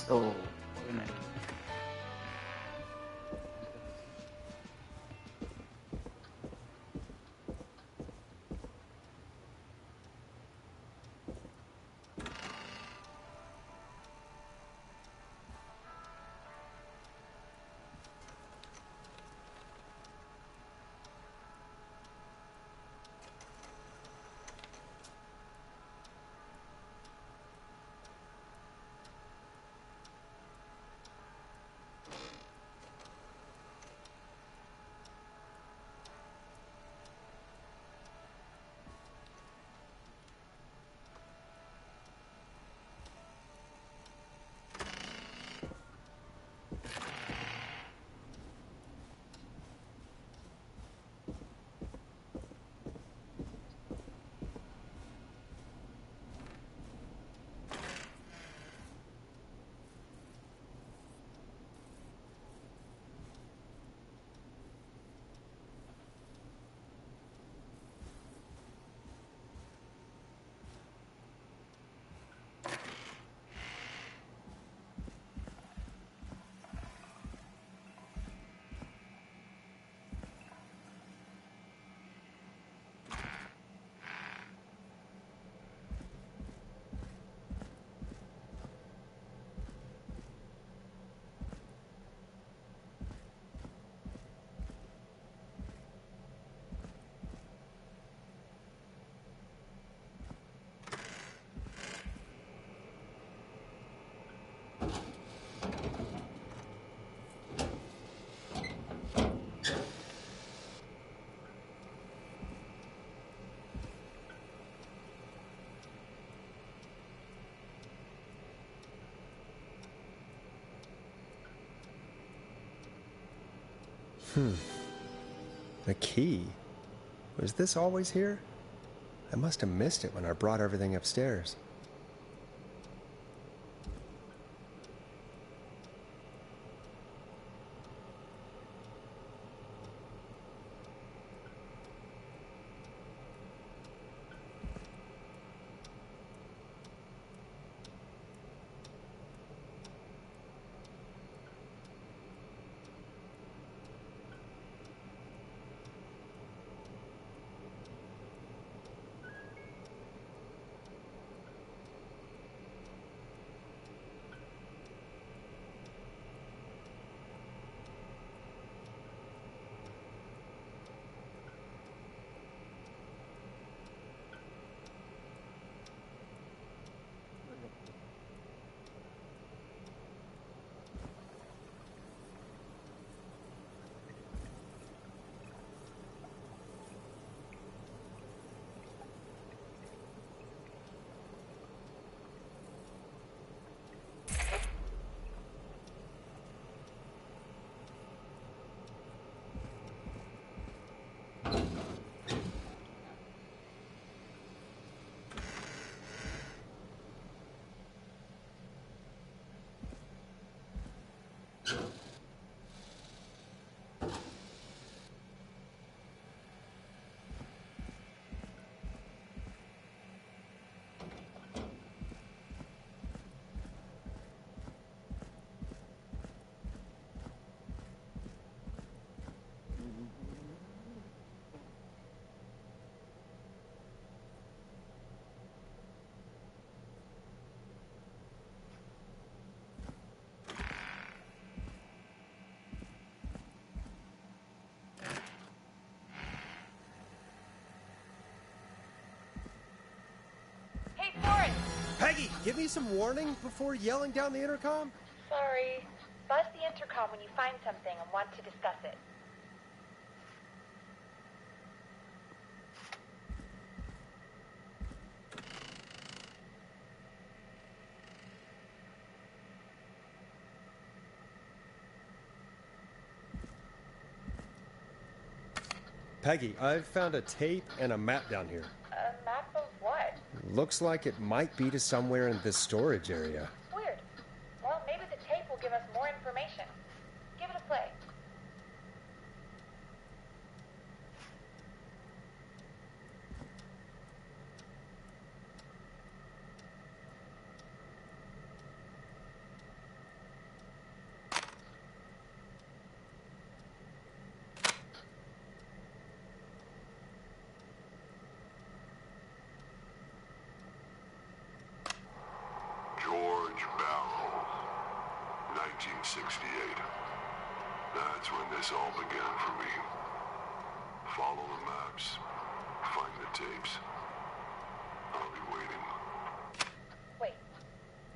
Oh, goodness. The key? Was this always here? I must have missed it when I brought everything upstairs. Peggy, give me some warning before yelling down the intercom? Sorry. Buzz the intercom when you find something and want to discuss it. Peggy, I've found a tape and a map down here. A map of what? Looks like it might be to somewhere in this storage area. Weird. Well, maybe the tape will give us more information. Give it a play. '68. That's when this all began for me. Follow the maps. Find the tapes. I'll be waiting. Wait,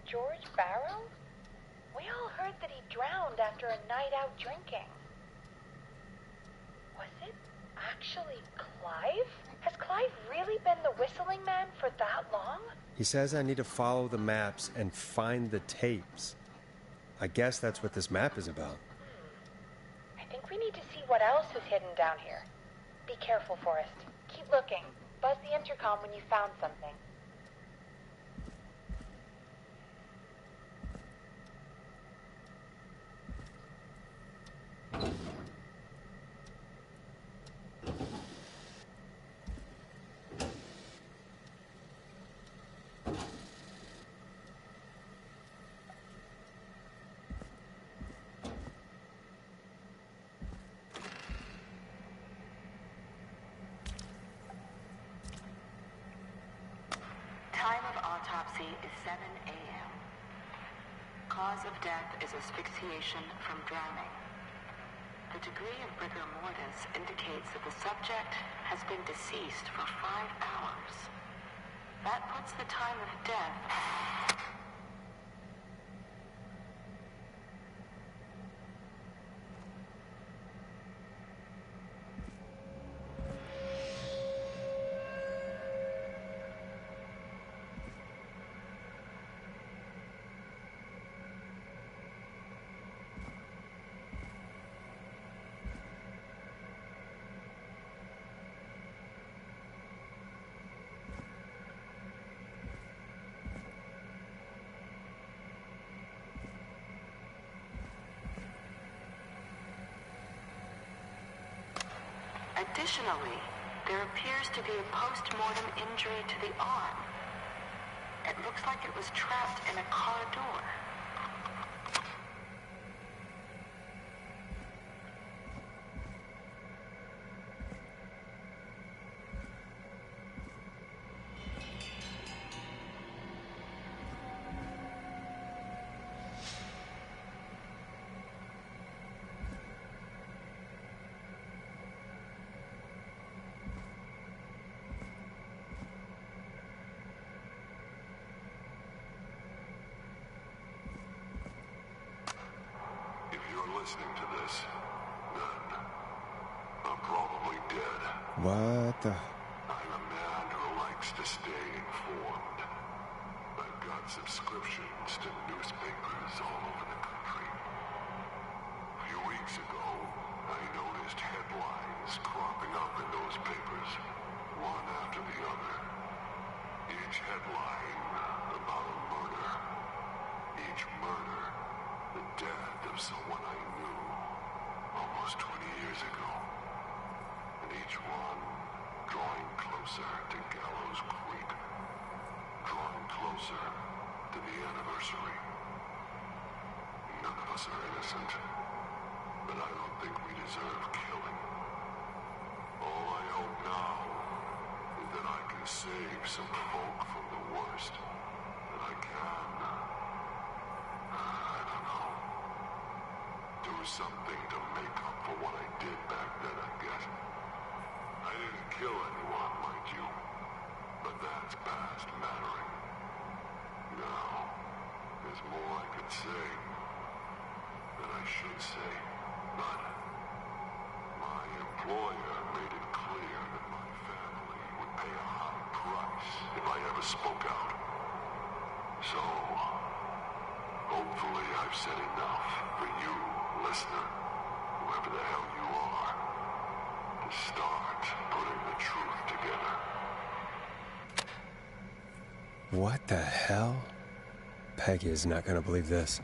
George Barrow? We all heard that he drowned after a night out drinking. Was it actually Clive? Has Clive really been the whistling man for that long? He says I need to follow the maps and find the tapes. I guess that's what this map is about. I think we need to see what else is hidden down here. Be careful, Forrest. Keep looking. Buzz the intercom when you found something. Time of autopsy is 7 a.m. Cause of death is asphyxiation from drowning. The degree of rigor mortis indicates that the subject has been deceased for 5 hours. That puts the time of death... Additionally, there appears to be a post-mortem injury to the arm. It looks like it was trapped in a car door. Listening to this, then I'm probably dead. What the... I'm a man who likes to stay informed. I've got subscriptions to newspapers all over the country. A few weeks ago, I noticed headlines cropping up in those papers, one after the other. Each headline about a murder. Each murder, the death of someone I knew almost 20 years ago. And each one drawing closer to Gallows Creek. Drawing closer to the anniversary. None of us are innocent, but I don't think we deserve killing. All I hope now is that I can save some folk from the worst that I can. I don't know. Do something to make up for what I did back then, I guess. I didn't kill anyone, mind you, but that's past mattering. Now, there's more I could say that I should say, but my employer made it clear that my family would pay a high price if I ever spoke out. So, hopefully I've said enough for you, listener, whoever the hell you are, to start putting the truth together. What the hell? Peggy is not going to believe this.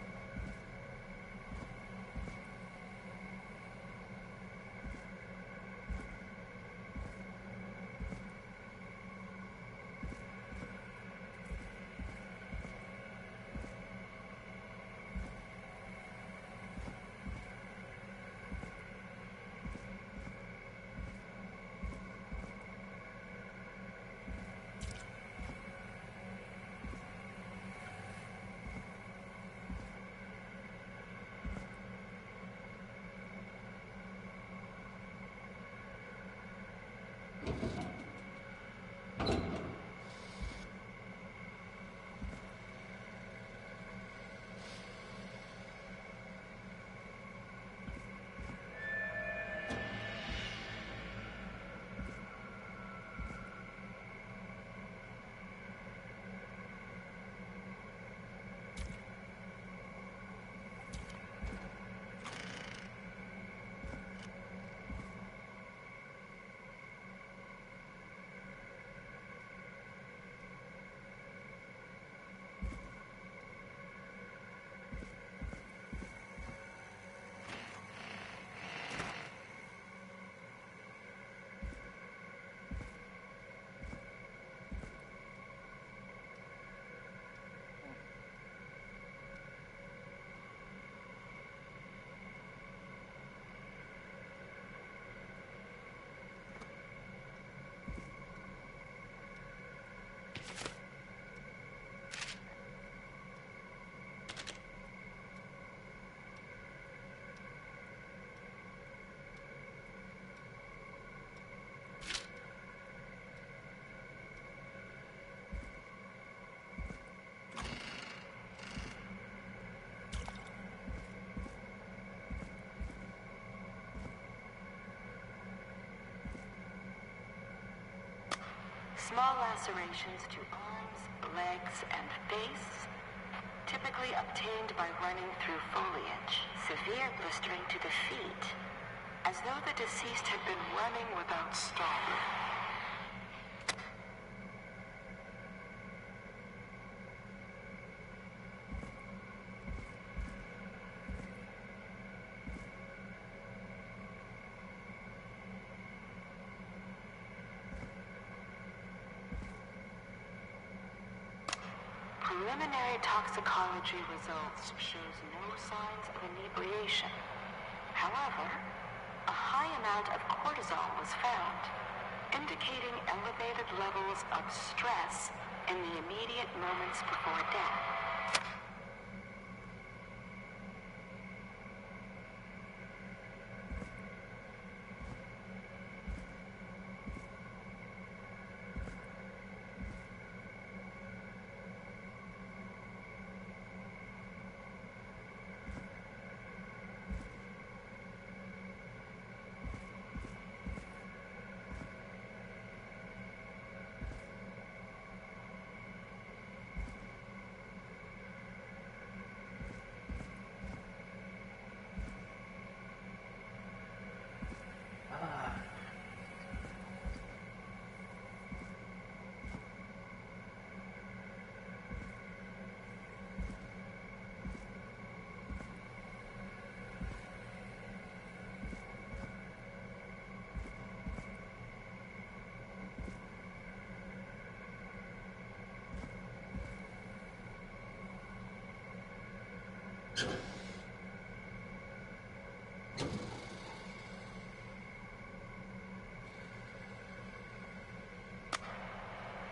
Small lacerations to arms, legs, and face, typically obtained by running through foliage. Severe blistering to the feet, as though the deceased had been running without stopping. Preliminary toxicology results shows no signs of inebriation. However, a high amount of cortisol was found, indicating elevated levels of stress in the immediate moments before death.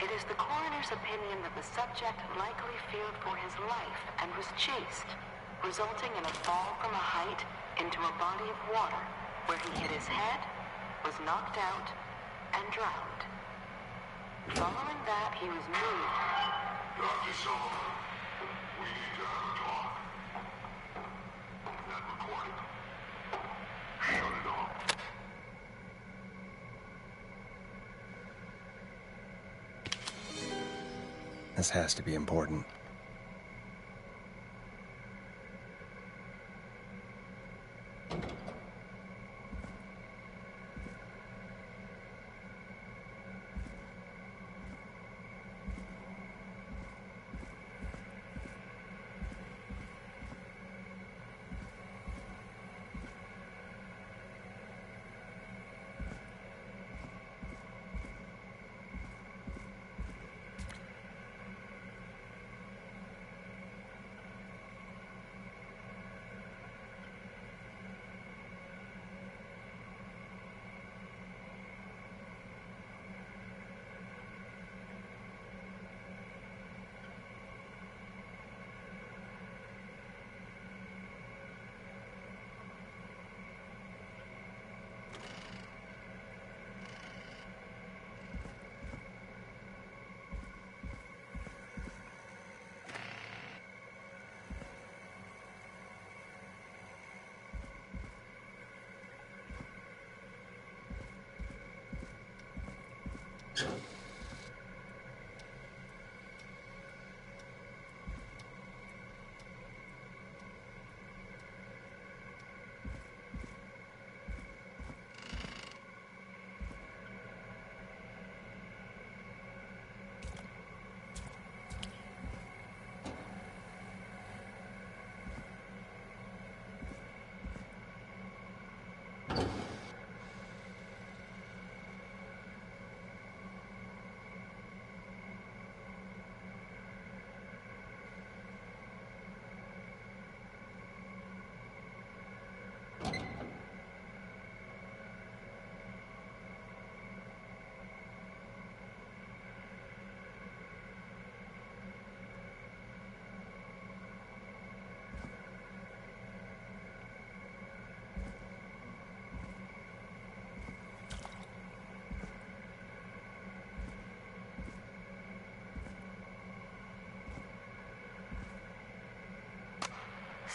It is the coroner's opinion that the subject likely feared for his life and was chased, resulting in a fall from a height into a body of water, where he hit his head, was knocked out, and drowned. Following that, he was moved. Dr. Sullivan, we need to have a talk. That recording. Shut it off. This has to be important.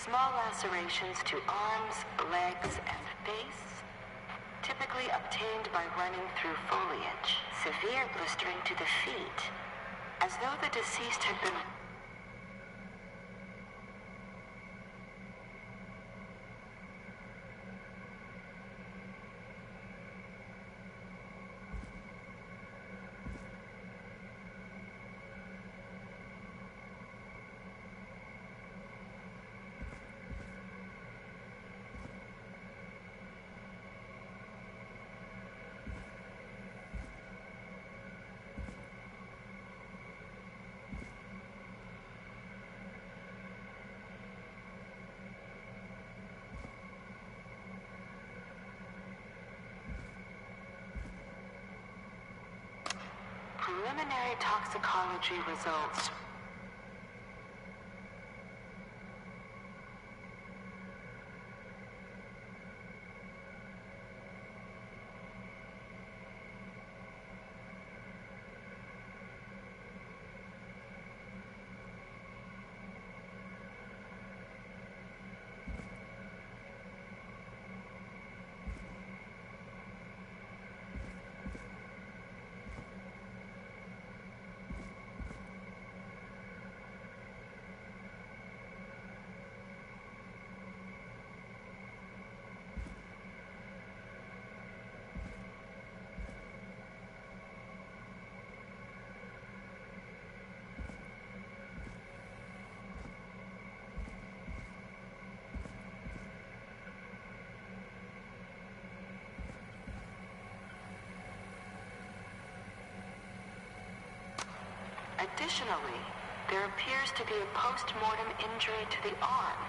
Small lacerations to arms, legs, and face, typically obtained by running through foliage. Severe blistering to the feet, as though the deceased had been... Preliminary toxicology results. Additionally, there appears to be a post-mortem injury to the arm.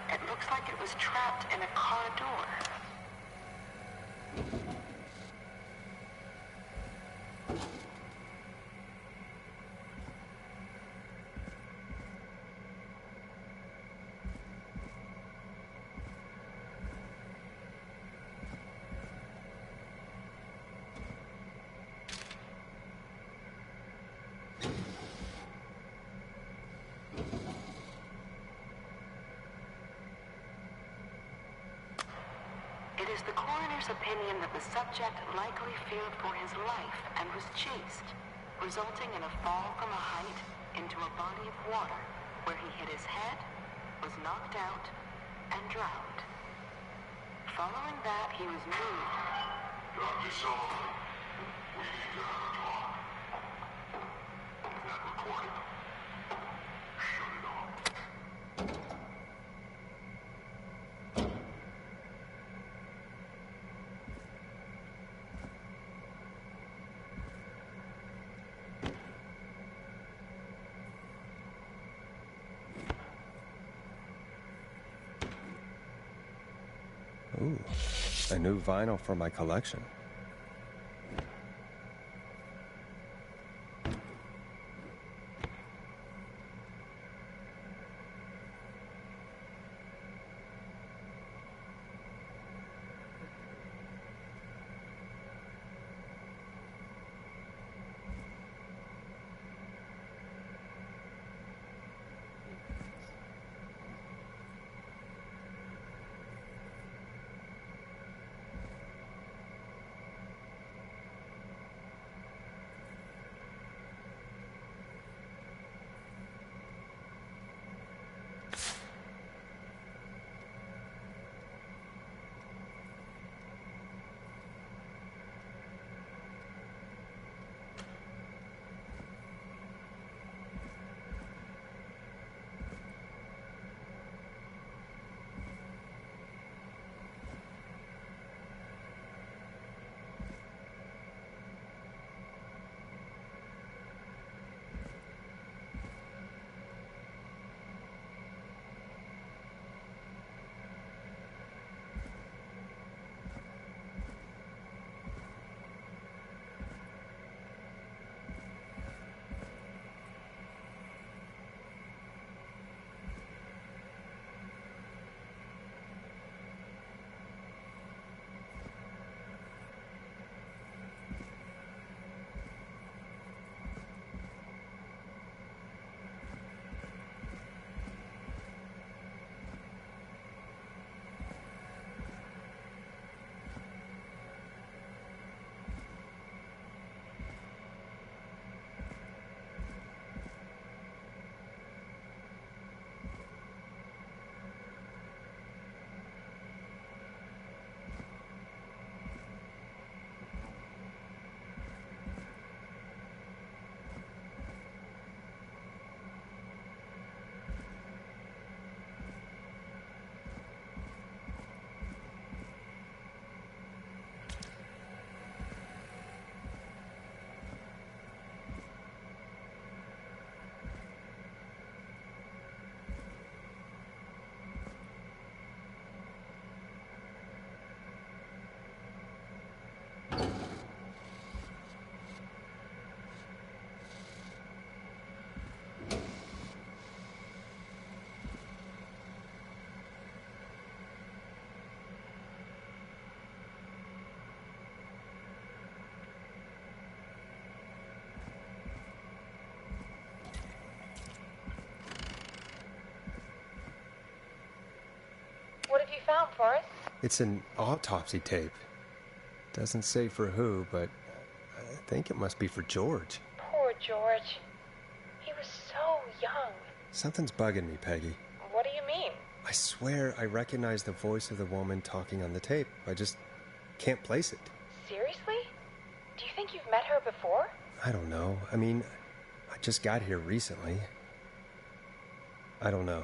It looks like it was trapped in a car door. It is the coroner's opinion that the subject likely feared for his life and was chased, resulting in a fall from a height into a body of water, where he hit his head, was knocked out, and drowned. Following that, he was moved. Dr. Sullivan, we need to have a talk. That recording. Shut it off. Ooh, a new vinyl for my collection. found, Forrest? It's an autopsy tape. Doesn't say for who, but I think it must be for George. Poor George. He was so young. Something's bugging me, Peggy. What do you mean? I swear I recognize the voice of the woman talking on the tape. I just can't place it. Seriously? Do you think you've met her before? I don't know. I mean, I just got here recently. I don't know.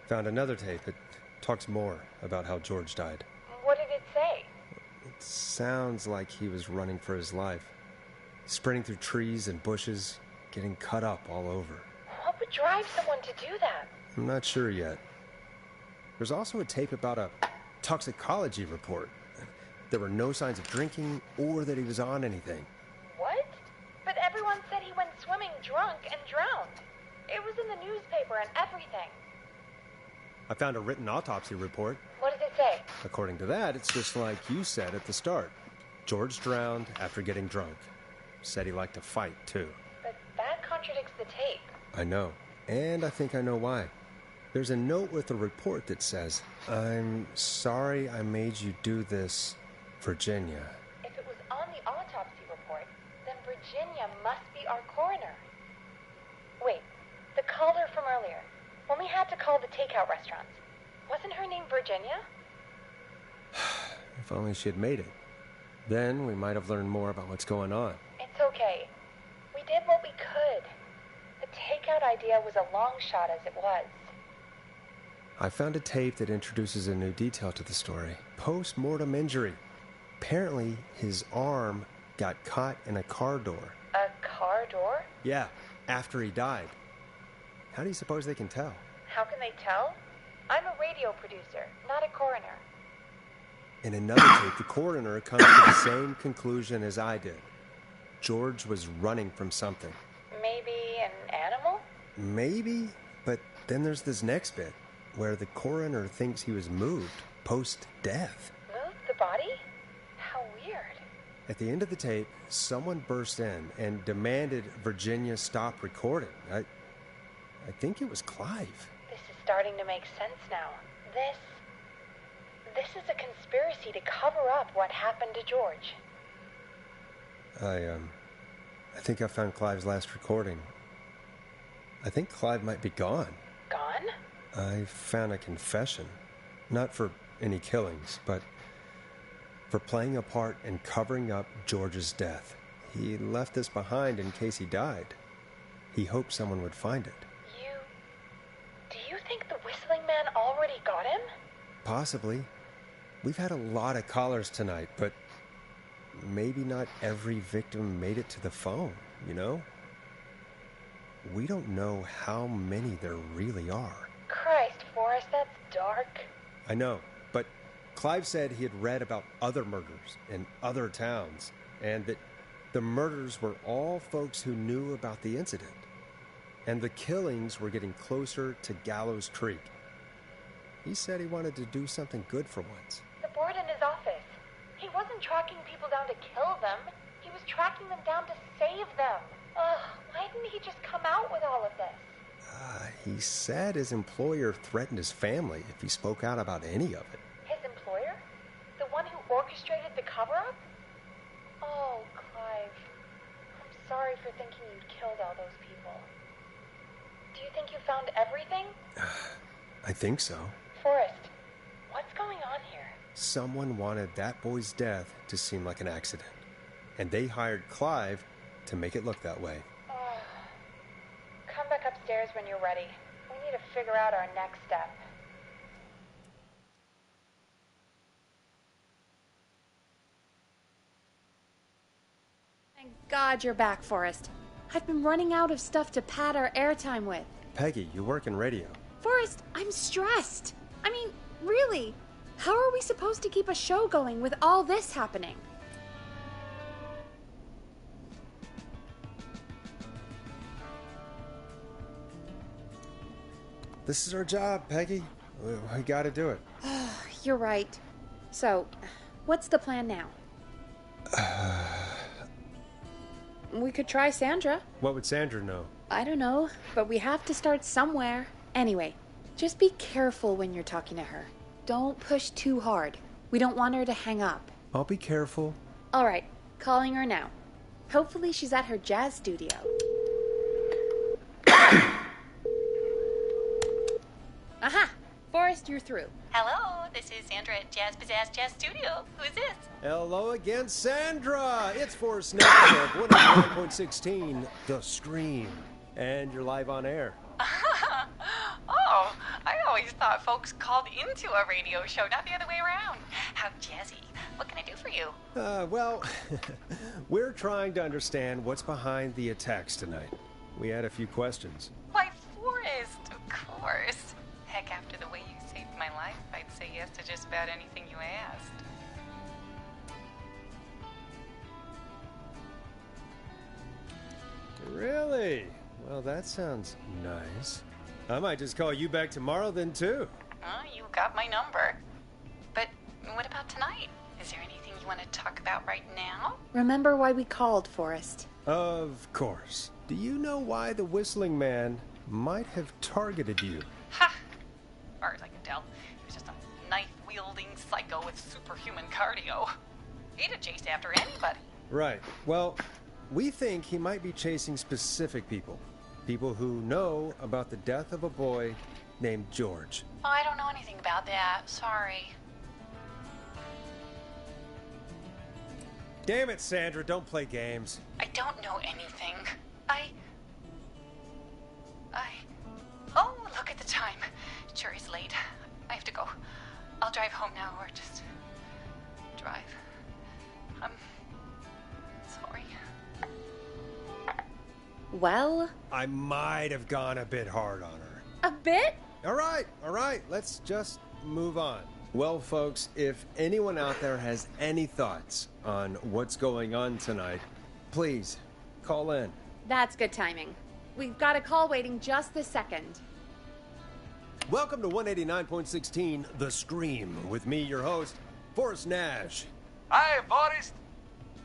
Found another tape. It talks more about how George died. What did it say? It sounds like he was running for his life. Sprinting through trees and bushes, getting cut up all over. What would drive someone to do that? I'm not sure yet. There's also a tape about a toxicology report. There were no signs of drinking or that he was on anything. What? But everyone said he went swimming drunk and drowned. It was in the newspaper and everything. I found a written autopsy report. What does it say? According to that, it's just like you said at the start. George drowned after getting drunk. Said he liked to fight, too. But that contradicts the tape. I know. And I think I know why. There's a note with the report that says, "I'm sorry I made you do this, Virginia." If it was on the autopsy report, then Virginia must be our coroner. Wait, the caller from earlier, when we had to call the takeout restaurants, wasn't her name Virginia? If only she had made it. Then we might have learned more about what's going on. It's okay. We did what we could. The takeout idea was a long shot as it was. I found a tape that introduces a new detail to the story. Post-mortem injury. Apparently, his arm got caught in a car door. A car door? Yeah, after he died. How do you suppose they can tell? How can they tell? I'm a radio producer, not a coroner. In another tape, the coroner comes to the same conclusion as I did. George was running from something. Maybe an animal? Maybe, but then there's this next bit, where the coroner thinks he was moved post-death. Moved the body? How weird. At the end of the tape, someone burst in and demanded Virginia stop recording. I think it was Clive. This is starting to make sense now. This is a conspiracy to cover up what happened to George. I think I found Clive's last recording. I think Clive might be gone. Gone? I found a confession. Not for any killings, but for playing a part in covering up George's death. He left this behind in case he died. He hoped someone would find it. Do you think the Whistling Man already got him? Possibly. We've had a lot of callers tonight, but maybe not every victim made it to the phone, you know? We don't know how many there really are. Christ, Forrest, that's dark. I know, but Clive said he had read about other murders in other towns, and that the murders were all folks who knew about the incident. And the killings were getting closer to Gallows Creek. He said he wanted to do something good for once. The board in his office. He wasn't tracking people down to kill them. He was tracking them down to save them. Ugh, why didn't he just come out with all of this? He said his employer threatened his family if he spoke out about any of it. His employer? The one who orchestrated the cover-up? Oh, Clive. I'm sorry for thinking you'd killed all those people. Do you think you found everything? I think so. Forrest, what's going on here? Someone wanted that boy's death to seem like an accident, and they hired Clive to make it look that way. Come back upstairs when you're ready. We need to figure out our next step. Thank God you're back, Forrest. I've been running out of stuff to pad our airtime with. Peggy, you work in radio. Forrest, I'm stressed. I mean, really, how are we supposed to keep a show going with all this happening? This is our job, Peggy. We gotta do it. You're right. So, what's the plan now? We could try Sandra. What would Sandra know? I don't know, but we have to start somewhere. Anyway, just be careful when you're talking to her. Don't push too hard. We don't want her to hang up. I'll be careful. All right, calling her now. Hopefully she's at her jazz studio. Aha! Forrest, you're through. Hello, this is Sandra at Jazz Pizzazz Jazz Studio. Who is this? Hello again, Sandra. It's Forrest Nash of 189.16, The Scream. And you're live on air. Oh, I always thought folks called into a radio show, not the other way around. How jazzy. What can I do for you? Well, we're trying to understand what's behind the attacks tonight. We had a few questions. Why, Forrest, of course. Heck, after the way you saved my life, I'd say yes to just about anything you asked. Really? Well, that sounds nice. I might just call you back tomorrow then, too. You got my number. But what about tonight? Is there anything you want to talk about right now? Remember why we called, Forrest. Of course. Do you know why the Whistling Man might have targeted you? Ha! As far as I can tell, he was just a knife-wielding psycho with superhuman cardio. He'd have chased after anybody. Right. Well, we think he might be chasing specific people. People who know about the death of a boy named George. Oh, I don't know anything about that. Sorry. Damn it, Sandra, don't play games. I don't know anything. Oh, look at the time. It sure is late. I have to go. I'll drive home now, or just drive. I'm sorry. Well, I might have gone a bit hard on her. a bit? All right, let's just move on. Well, folks, if anyone out there has any thoughts on what's going on tonight, please call in. That's good timing. We've got a call waiting just this second. Welcome to 189.16, The Scream, with me, your host, Forrest Nash. Hi, Forrest.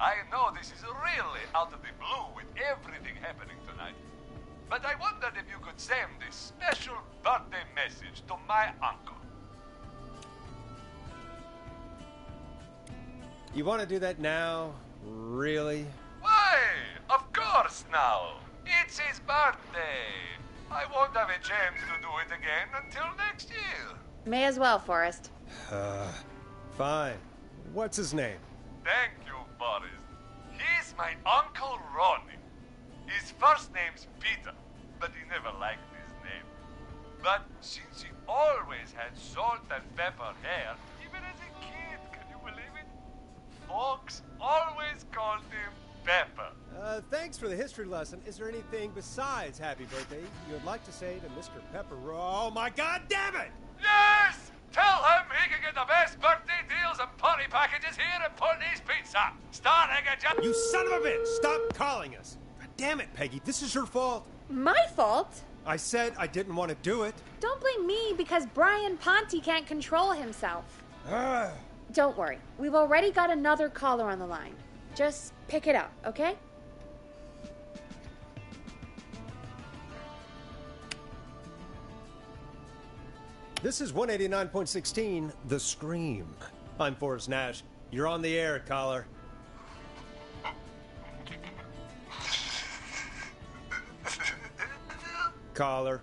I know this is really out of the blue with everything happening tonight, but I wondered if you could send this special birthday message to my uncle. You want to do that now? Really? Why? Of course now. It's his birthday. I won't have a chance to do it again until next year. May as well, Forrest. Fine. What's his name? Thank you, Forrest. He's my Uncle Ronnie. His first name's Peter, but he never liked his name. But since he always had salt and pepper hair, even as a kid, can you believe it? Folks always called him Pepper. Thanks for the history lesson. Is there anything besides happy birthday you would like to say to Mr. Pepper? Oh, my God damn it! Yes! Tell him he can get the best birthday deals and party packages here at Putney's Pizza. Starting at just... You son of a bitch! Stop calling us! God damn it, Peggy. This is your fault. My fault? I said I didn't want to do it. Don't blame me because Brian Ponte can't control himself. Don't worry. We've already got another caller on the line. Just pick it up, okay? This is 189.16, The Scream. I'm Forrest Nash. You're on the air, caller. Caller.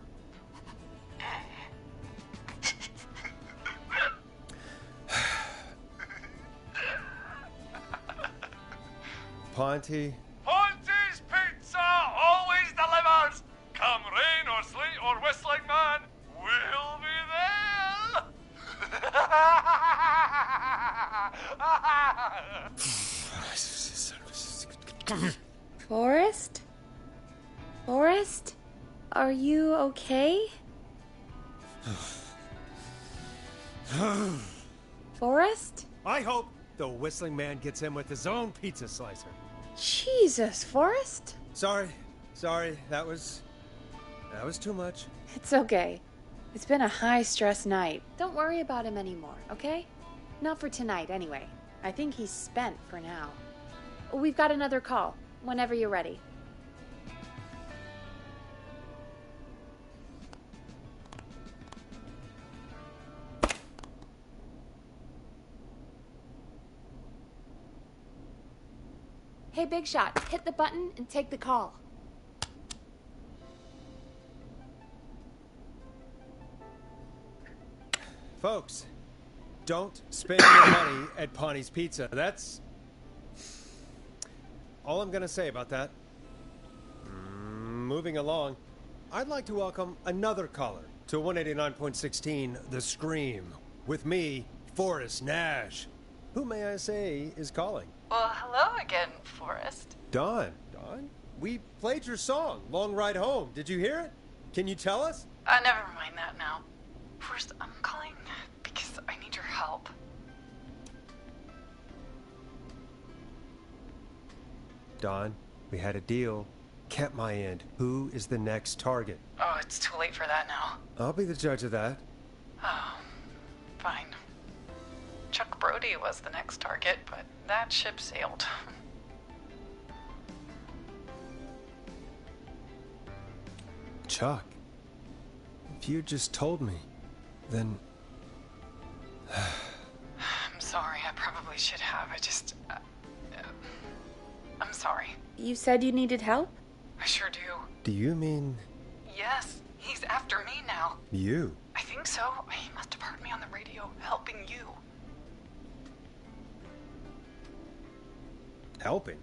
Ponte. Ponte's Pizza always delivers. Come rain or sleet or whistling man, we'll be there. Forrest? Forrest? Are you okay? Forrest? I hope the Whistling Man gets in with his own pizza slicer. Jesus, Forrest? Sorry. That was too much. It's okay. It's been a high-stress night. Don't worry about him anymore, okay? Not for tonight, anyway. I think he's spent for now. We've got another call, whenever you're ready. Hey, Big Shot, hit the button and take the call. Folks, don't spend your money at Pawnee Pizza. That's all I'm going to say about that. Moving along, I'd like to welcome another caller to 189.16 The Scream. With me, Forrest Nash. Who, may I say, is calling? Well, hello again, Forrest. Dawn. Dawn? We played your song, Long Ride Home. Did you hear it? Can you tell us? Never mind that now. Forrest, I'm calling because I need your help. Dawn, we had a deal. Kept my end. Who is the next target? Oh, it's too late for that now. I'll be the judge of that. Oh, fine. Chuck Brody was the next target, but that ship sailed. Chuck, if you just told me, then... I'm sorry, I probably should have. I'm sorry. You said you needed help? I sure do. Do you mean... Yes, he's after me now. you? I think so. He must have heard me on the radio helping you. Helping?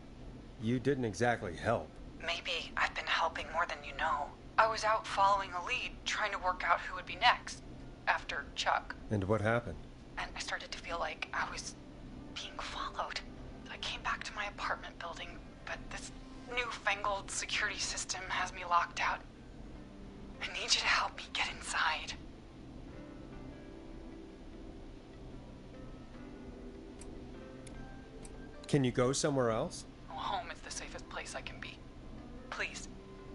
You didn't exactly help. Maybe I've been helping more than you know. I was out following a lead, trying to work out who would be next, after Chuck. And what happened? And I started to feel like I was being followed. I came back to my apartment building, but this newfangled security system has me locked out. I need you to help me get inside. Can you go somewhere else? Home is the safest place I can be. Please,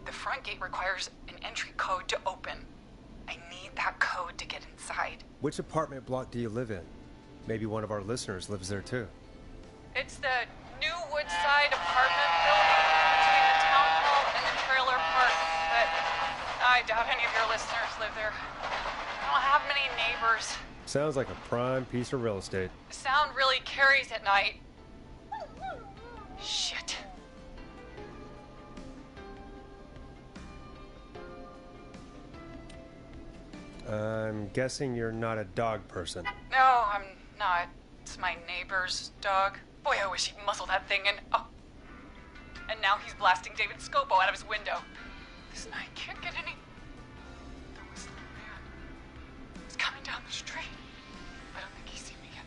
the front gate requires an entry code to open. I need that code to get inside. Which apartment block do you live in? Maybe one of our listeners lives there too. It's the New Woodside apartment building between the town hall and the trailer park, but I doubt any of your listeners live there. I don't have many neighbors. Sounds like a prime piece of real estate. The sound really carries at night. Shit. I'm guessing you're not a dog person. No, I'm not. It's my neighbor's dog. Boy, I wish he'd muzzle that thing and... Oh. And now he's blasting David Scopo out of his window. This night can't get any... The whistling man is coming down the street. I don't think he's seen me yet.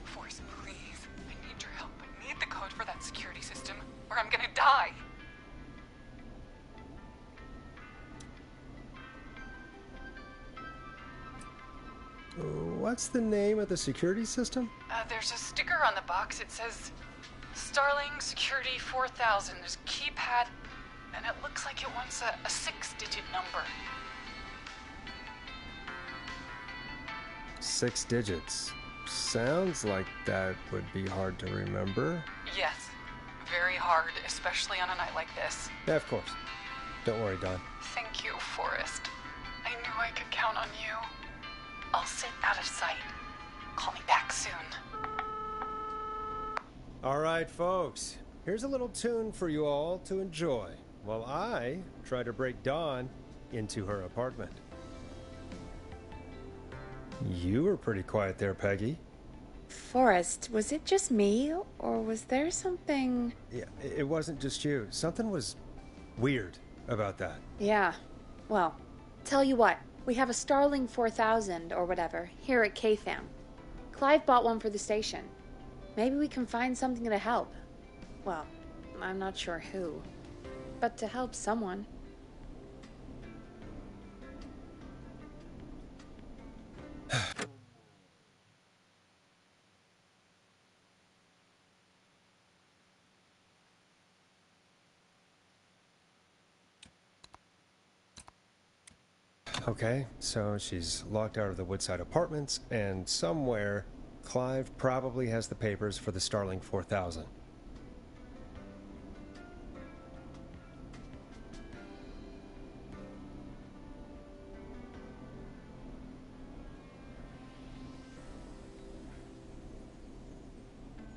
Forrest, please. I need your help. I need the code for that security system, or I'm gonna die. What's the name of the security system? There's a sticker on the box. It says Starling Security 4000. There's a keypad, and it looks like it wants a 6-digit number. 6 digits. Sounds like that would be hard to remember. Yes, very hard, especially on a night like this. Yeah, of course. Don't worry, Dawn. Thank you, Forrest. I knew I could count on you. I'll sit out of sight. Call me back soon. All right, folks. Here's a little tune for you all to enjoy while I try to break Dawn into her apartment. You were pretty quiet there, Peggy. Forrest, was it just me, or was there something... Yeah, it wasn't just you. Something was weird about that. Yeah. Well, tell you what. We have a Starling 4000, or whatever, here at KFAM. Clive bought one for the station. Maybe we can find something to help. Well, I'm not sure who. But to help someone. Okay, so she's locked out of the Woodside Apartments, and somewhere, Clive probably has the papers for the Starling 4000.